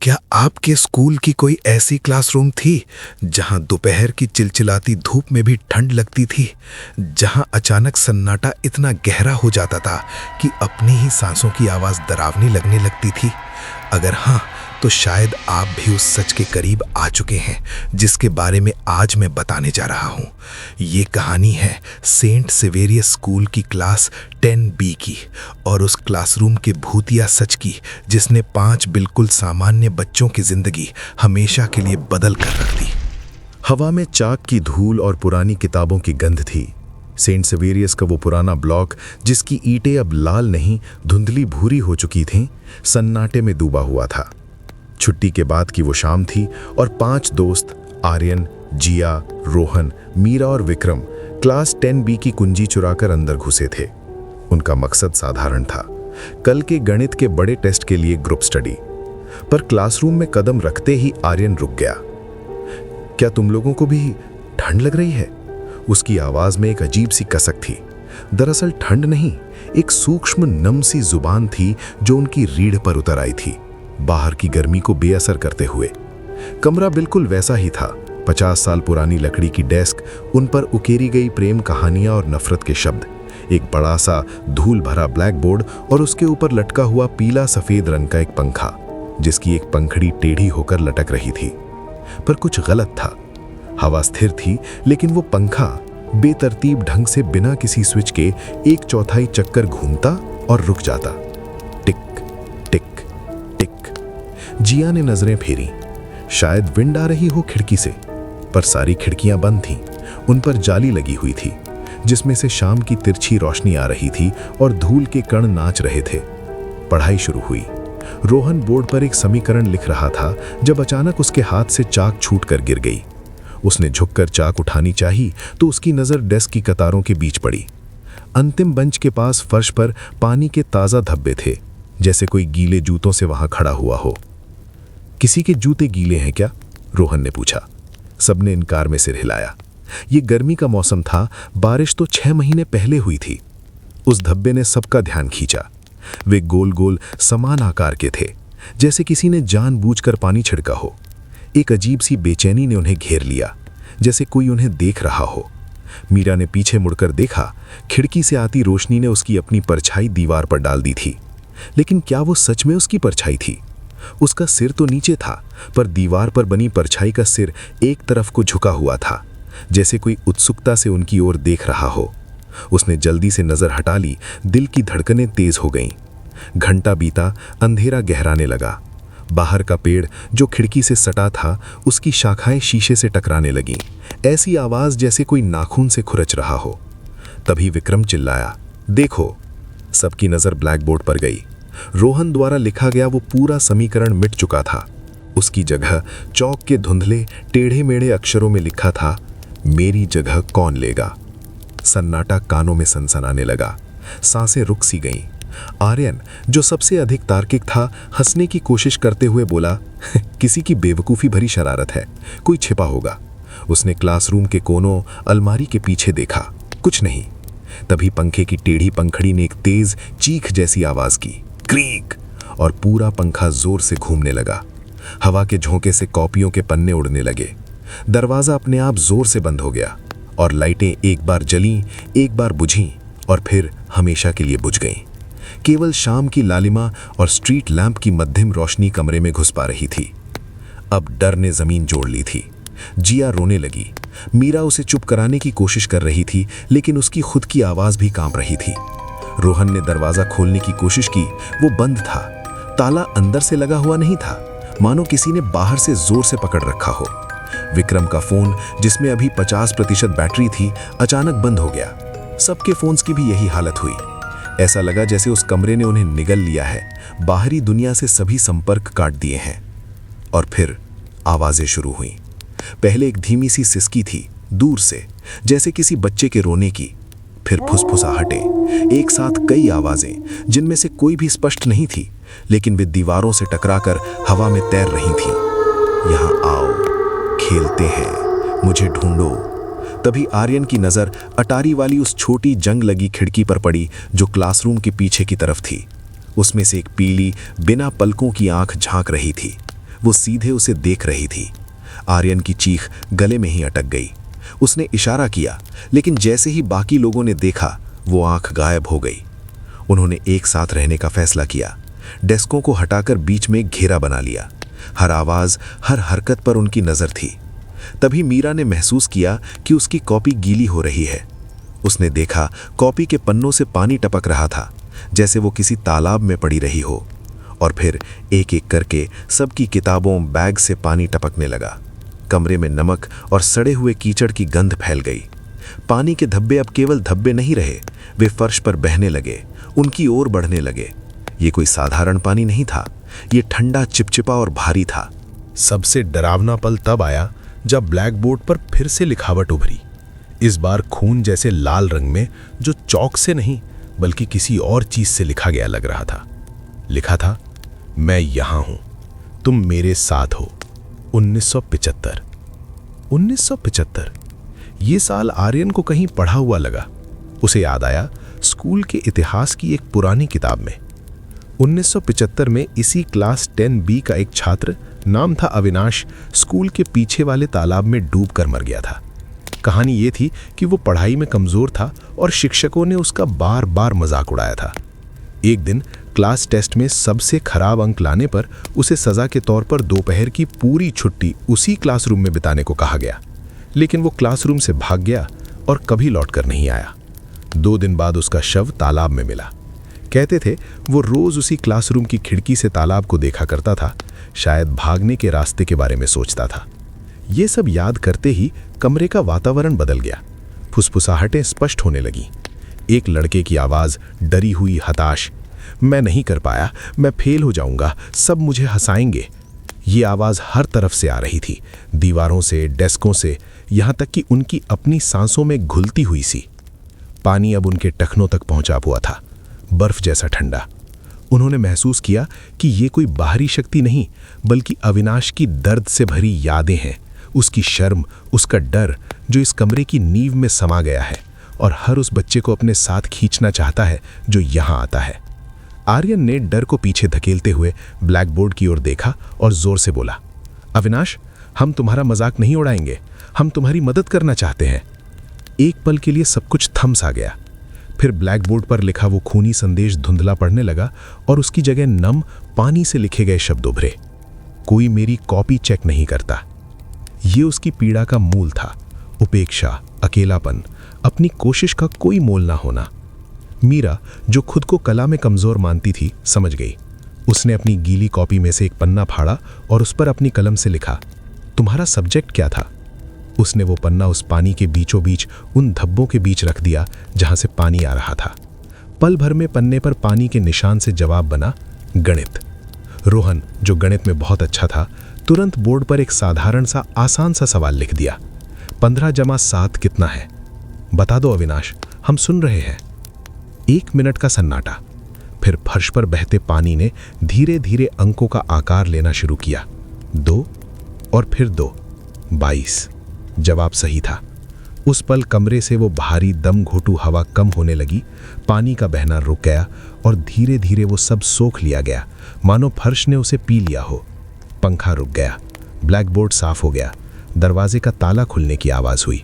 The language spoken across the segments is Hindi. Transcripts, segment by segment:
क्या आपके स्कूल की कोई ऐसी क्लासरूम थी जहां दोपहर की चिलचिलाती धूप में भी ठंड लगती थी, जहां अचानक सन्नाटा इतना गहरा हो जाता था कि अपनी ही सांसों की आवाज डरावनी लगने लगती थी? अगर हाँ, तो शायद आप भी उस सच के करीब आ चुके हैं जिसके बारे में आज मैं बताने जा रहा हूँ। ये कहानी है सेंट सेवेरियस स्कूल की क्लास 10B की, और उस क्लासरूम के भूतिया सच की जिसने 5 बिल्कुल सामान्य बच्चों की जिंदगी हमेशा के लिए बदल कर रख दी। हवा में चाक की धूल और पुरानी किताबों की गंध थी। सेंट सेवेरियस का वो पुराना ब्लॉक, जिसकी ईंटें अब लाल नहीं धुंधली भूरी हो चुकी थीं, सन्नाटे में डूबा हुआ था। छुट्टी के बाद की वो शाम थी और 5 दोस्त आर्यन, जिया, रोहन, मीरा और विक्रम क्लास 10B की कुंजी चुराकर अंदर घुसे थे। उनका मकसद साधारण था, कल के गणित के बड़े टेस्ट के लिए ग्रुप स्टडी। पर क्लासरूम में कदम रखते ही आर्यन रुक गया। क्या तुम लोगों को भी ठंड लग रही है? उसकी आवाज में एक अजीब सी कसक थी। दरअसल ठंड नहीं, एक सूक्ष्म नम सी जुबान थी जो उनकी रीढ़ पर उतर आई थी, बाहर की गर्मी को बेअसर करते हुए। कमरा बिल्कुल वैसा ही था। 50 साल पुरानी लकड़ी की डेस्क, उन पर उकेरी गई प्रेम कहानियां और नफरत के शब्द, एक बड़ा सा धूल भरा ब्लैक बोर्ड और उसके ऊपर लटका हुआ पीला सफेद रंग का एक पंखा, जिसकी एक पंखड़ी टेढ़ी होकर लटक रही थी। पर कुछ गलत था। हवा स्थिर थी, लेकिन वो पंखा बेतरतीब ढंग से बिना किसी स्विच के 1/4 चक्कर घूमता और रुक जाता। टिक टिक टिक। जिया ने नजरें फेरी। शायद विंड आ रही हो खिड़की से, पर सारी खिड़कियां बंद थीं। उन पर जाली लगी हुई थी, जिसमें से शाम की तिरछी रोशनी आ रही थी और धूल के कण नाच रहे थे। पढ़ाई शुरू हुई। रोहन बोर्ड पर एक समीकरण लिख रहा था जब अचानक उसके हाथ से चाक छूटकर गिर गई। उसने झुककर चाक उठानी चाही तो उसकी नजर डेस्क की कतारों के बीच पड़ी। अंतिम बेंच के पास फर्श पर पानी के ताजा धब्बे थे, जैसे कोई गीले जूतों से वहां खड़ा हुआ हो। किसी के जूते गीले हैं क्या? रोहन ने पूछा। सबने इनकार में सिर हिलाया। ये गर्मी का मौसम था, बारिश तो 6 महीने पहले हुई थी। उस धब्बे ने सबका ध्यान खींचा। वे गोल गोल समान आकार के थे, जैसे किसी ने जानबूझकर पानी छिड़का हो। एक अजीब सी बेचैनी ने उन्हें घेर लिया, जैसे कोई उन्हें देख रहा हो। मीरा ने पीछे मुड़कर देखा। खिड़की से आती रोशनी ने उसकी अपनी परछाई दीवार पर डाल दी थी। लेकिन क्या वो सच में उसकी परछाई थी? उसका सिर तो नीचे था, पर दीवार पर बनी परछाई का सिर एक तरफ को झुका हुआ था, जैसे कोई उत्सुकता से उनकी ओर देख रहा हो। उसने जल्दी से नजर हटा ली। दिल की धड़कनें तेज हो गईं। घंटा बीता, अंधेरा गहराने लगा। बाहर का पेड़ जो खिड़की से सटा था, उसकी शाखाएं शीशे से टकराने लगीं। ऐसी आवाज जैसे कोई नाखून से खुरच रहा हो। तभी विक्रम चिल्लाया, देखो! सबकी नजर ब्लैक बोर्ड पर गई। रोहन द्वारा लिखा गया वो पूरा समीकरण मिट चुका था। उसकी जगह चौक के धुंधले टेढ़े मेढ़े अक्षरों में लिखा था, मेरी जगह कौन लेगा। सन्नाटा कानों में सनसनाने लगा। सांसें रुक सी गईं। आर्यन, जो सबसे अधिक तार्किक था, हंसने की कोशिश करते हुए बोला, किसी की बेवकूफ़ी भरी शरारत है, कोई छिपा होगा। उसने क्लासरूम के कोनों, अलमारी के पीछे देखा, कुछ नहीं। तभी पंखे की टेढ़ी पंखड़ी ने एक तेज चीख जैसी आवाज की, क्रीक, और पूरा पंखा जोर से घूमने लगा। हवा के झोंके से कॉपियों के पन्ने उड़ने लगे। दरवाजा अपने आप जोर से बंद हो गया और लाइटें एक बार जलीं, एक बार बुझीं और फिर हमेशा के लिए बुझ गईं। केवल शाम की लालिमा और स्ट्रीट लैंप की मध्यम रोशनी कमरे में घुस पा रही थी। अब डर ने जमीन जोड़ ली थी। जिया रोने लगी। मीरा उसे चुप कराने की कोशिश कर रही थी, लेकिन उसकी खुद की आवाज भी कांप रही थी। रोहन ने दरवाजा खोलने की कोशिश की, वो बंद था। ताला अंदर से लगा हुआ नहीं था, मानो किसी ने बाहर से जोर से पकड़ रखा हो। विक्रम का फोन, जिसमें अभी 50% बैटरी थी, अचानक बंद हो गया। सबके फोन्स की भी यही हालत हुई। ऐसा लगा जैसे उस कमरे ने उन्हें निगल लिया है, बाहरी दुनिया से सभी संपर्क काट दिए हैं। और फिर आवाजें शुरू हुईं। पहले एक धीमी सी सिसकी थी, दूर से, जैसे किसी बच्चे के रोने की। फिर फुसफुसाहटें, एक साथ कई आवाजें, जिनमें से कोई भी स्पष्ट नहीं थी, लेकिन वे दीवारों से टकराकर हवा में तैर रही थीं। यहाँ आओ, खेलते हैं, मुझे ढूंढो। तभी आर्यन की नजर अटारी वाली उस छोटी जंग लगी खिड़की पर पड़ी जो क्लासरूम के पीछे की तरफ थी। उसमें से एक पीली, बिना पलकों की आंख झांक रही थी। वो सीधे उसे देख रही थी। आर्यन की चीख गले में ही अटक गई। उसने इशारा किया, लेकिन जैसे ही बाकी लोगों ने देखा, वो आंख गायब हो गई। उन्होंने एक साथ रहने का फैसला किया। डेस्कों को हटाकर बीच में एक घेरा बना लिया। हर आवाज, हर हरकत पर उनकी नजर थी। तभी मीरा ने महसूस किया कि उसकी कॉपी गीली हो रही है। उसने देखा कॉपी के पन्नों से पानी टपक रहा था, जैसे वो किसी तालाब में पड़ी रही हो। और फिर एक एक करके सबकी किताबों, बैग से पानी टपकने लगा। कमरे में नमक और सड़े हुए कीचड़ की गंध फैल गई। पानी के धब्बे अब केवल धब्बे नहीं रहे, वे फर्श पर बहने लगे, उनकी ओर बढ़ने लगे। ये कोई साधारण पानी नहीं था, ये ठंडा, चिपचिपा और भारी था। सबसे डरावना पल तब आया जब ब्लैक बोर्ड पर फिर से लिखावट उभरी। इस बार खून जैसे लाल रंग में, जो चौक से नहीं बल्कि किसी और चीज से लिखा गया लग रहा था। लिखा था, मैं यहां हूं, तुम मेरे साथ हो। 1975। 1975। ये साल आर्यन को कहीं पढ़ा हुआ लगा। उसे याद आया स्कूल के इतिहास की एक पुरानी किताब में। 1975 में इसी क्लास 10B का एक छात्र, नाम था अविनाश, स्कूल के पीछे वाले तालाब में डूबकर मर गया था। कहानी ये थी कि वो पढ़ाई में कमजोर था और शिक्षकों ने उसका बार बार मजाक उड़ाया था। एक दिन क्लास टेस्ट में सबसे खराब अंक लाने पर उसे सजा के तौर पर दोपहर की पूरी छुट्टी उसी क्लासरूम में बिताने को कहा गया। लेकिन वो क्लासरूम से भाग गया और कभी लौटकर नहीं आया। 2 दिन बाद उसका शव तालाब में मिला। कहते थे वो रोज उसी क्लासरूम की खिड़की से तालाब को देखा करता था, शायद भागने के रास्ते के बारे में सोचता था। ये सब याद करते ही कमरे का वातावरण बदल गया। फुसफुसाहटें स्पष्ट होने लगीं। एक लड़के की आवाज, डरी हुई, हताश, मैं नहीं कर पाया, मैं फेल हो जाऊंगा, सब मुझे हंसाएंगे। ये आवाज हर तरफ से आ रही थी, दीवारों से, डेस्कों से, यहां तक कि उनकी अपनी सांसों में घुलती हुई सी। पानी अब उनके टखनों तक पहुंचा हुआ था, बर्फ जैसा ठंडा। उन्होंने महसूस किया कि ये कोई बाहरी शक्ति नहीं, बल्कि अविनाश की दर्द से भरी यादें हैं, उसकी शर्म, उसका डर, जो इस कमरे की नींव में समा गया है और हर उस बच्चे को अपने साथ खींचना चाहता है जो यहां आता है। आर्यन ने डर को पीछे धकेलते हुए ब्लैक बोर्ड की ओर देखा और जोर से बोला, अविनाश, हम तुम्हारा मजाक नहीं उड़ाएंगे, हम तुम्हारी मदद करना चाहते हैं। एक पल के लिए सब कुछ थम सा गया। फिर ब्लैक बोर्ड पर लिखा वो खूनी संदेश धुंधला पड़ने लगा और उसकी जगह नम, पानी से लिखे गए शब्द उभरे, कोई मेरी कॉपी चेक नहीं करता। ये उसकी पीड़ा का मूल था, उपेक्षा, अकेलापन, अपनी कोशिश का कोई मोल ना होना। मीरा, जो खुद को कला में कमजोर मानती थी, समझ गई। उसने अपनी गीली कॉपी में से एक पन्ना फाड़ा और उस पर अपनी कलम से लिखा, तुम्हारा सब्जेक्ट क्या था? उसने वो पन्ना उस पानी के बीचों बीच, उन धब्बों के बीच रख दिया जहां से पानी आ रहा था। पल भर में पन्ने पर पानी के निशान से जवाब बना, गणित। रोहन, जो गणित में बहुत अच्छा था, तुरंत बोर्ड पर एक साधारण सा, आसान सा सवाल लिख दिया, 15 + 7 कितना है? बता दो अविनाश, हम सुन रहे हैं। 1 मिनट का सन्नाटा। फिर फर्श पर बहते पानी ने धीरे धीरे अंकों का आकार लेना शुरू किया। 2 और फिर 2, 22। जवाब सही था। उस पल कमरे से वो भारी, दम घोटू हवा कम होने लगी, पानी का बहना रुक गया और धीरे धीरे वो सब सोख लिया गया, मानो फर्श ने उसे पी लिया हो। पंखा रुक गया, ब्लैक बोर्ड साफ हो गया, दरवाजे का ताला खुलने की आवाज हुई।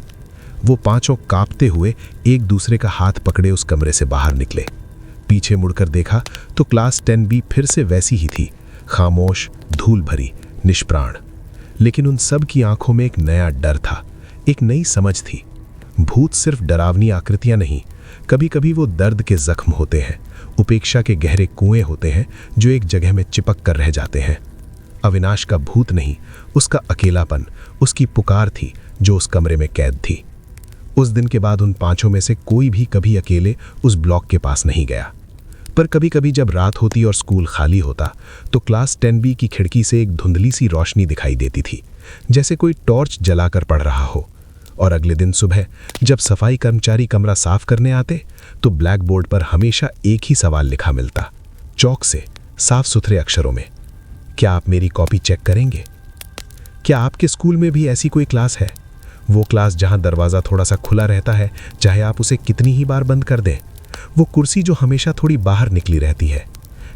वो पांचों कांपते हुए एक दूसरे का हाथ पकड़े उस कमरे से बाहर निकले। पीछे मुड़कर देखा तो क्लास 10B फिर से वैसी ही थी, खामोश, धूल भरी, निष्प्राण। लेकिन उन सब की आंखों में एक नया डर था, एक नई समझ थी। भूत सिर्फ डरावनी आकृतियां नहीं, कभी कभी वो दर्द के जख्म होते हैं, उपेक्षा के गहरे कुएं होते हैं जो एक जगह में चिपक कर रह जाते हैं। अविनाश का भूत नहीं, उसका अकेलापन, उसकी पुकार थी जो उस कमरे में कैद थी। उस दिन के बाद उन पांचों में से कोई भी कभी अकेले उस ब्लॉक के पास नहीं गया। पर कभी कभी जब रात होती और स्कूल खाली होता तो क्लास 10B की खिड़की से एक धुंधली सी रोशनी दिखाई देती थी, जैसे कोई टॉर्च जलाकर पड़ रहा हो। और अगले दिन सुबह जब सफाई कर्मचारी कमरा साफ करने आते तो ब्लैक बोर्ड पर हमेशा एक ही सवाल लिखा मिलता, चौक से, साफ सुथरे अक्षरों में, क्या आप मेरी कॉपी चेक करेंगे? क्या आपके स्कूल में भी ऐसी कोई क्लास है? वो क्लास जहां दरवाज़ा थोड़ा सा खुला रहता है, चाहे आप उसे कितनी ही बार बंद कर दें। वो कुर्सी जो हमेशा थोड़ी बाहर निकली रहती है।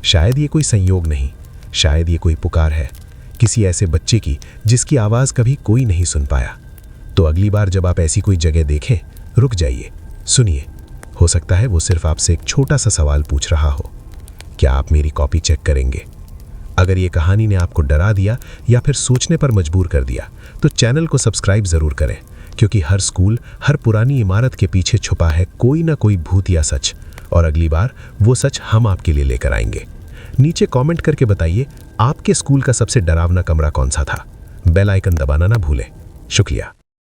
शायद ये कोई संयोग नहीं, शायद ये कोई पुकार है किसी ऐसे बच्चे की जिसकी आवाज़ कभी कोई नहीं सुन पाया। तो अगली बार जब आप ऐसी कोई जगह देखें, रुक जाइए, सुनिए। हो सकता है वो सिर्फ आपसे एक छोटा सा सवाल पूछ रहा हो, क्या आप मेरी कॉपी चेक करेंगे? अगर ये कहानी ने आपको डरा दिया या फिर सोचने पर मजबूर कर दिया तो चैनल को सब्सक्राइब ज़रूर करें, क्योंकि हर स्कूल, हर पुरानी इमारत के पीछे छुपा है कोई ना कोई भूत या सच, और अगली बार वो सच हम आपके लिए लेकर आएंगे। नीचे कमेंट करके बताइए आपके स्कूल का सबसे डरावना कमरा कौन सा था। बेल आइकन दबाना ना भूलें। शुक्रिया।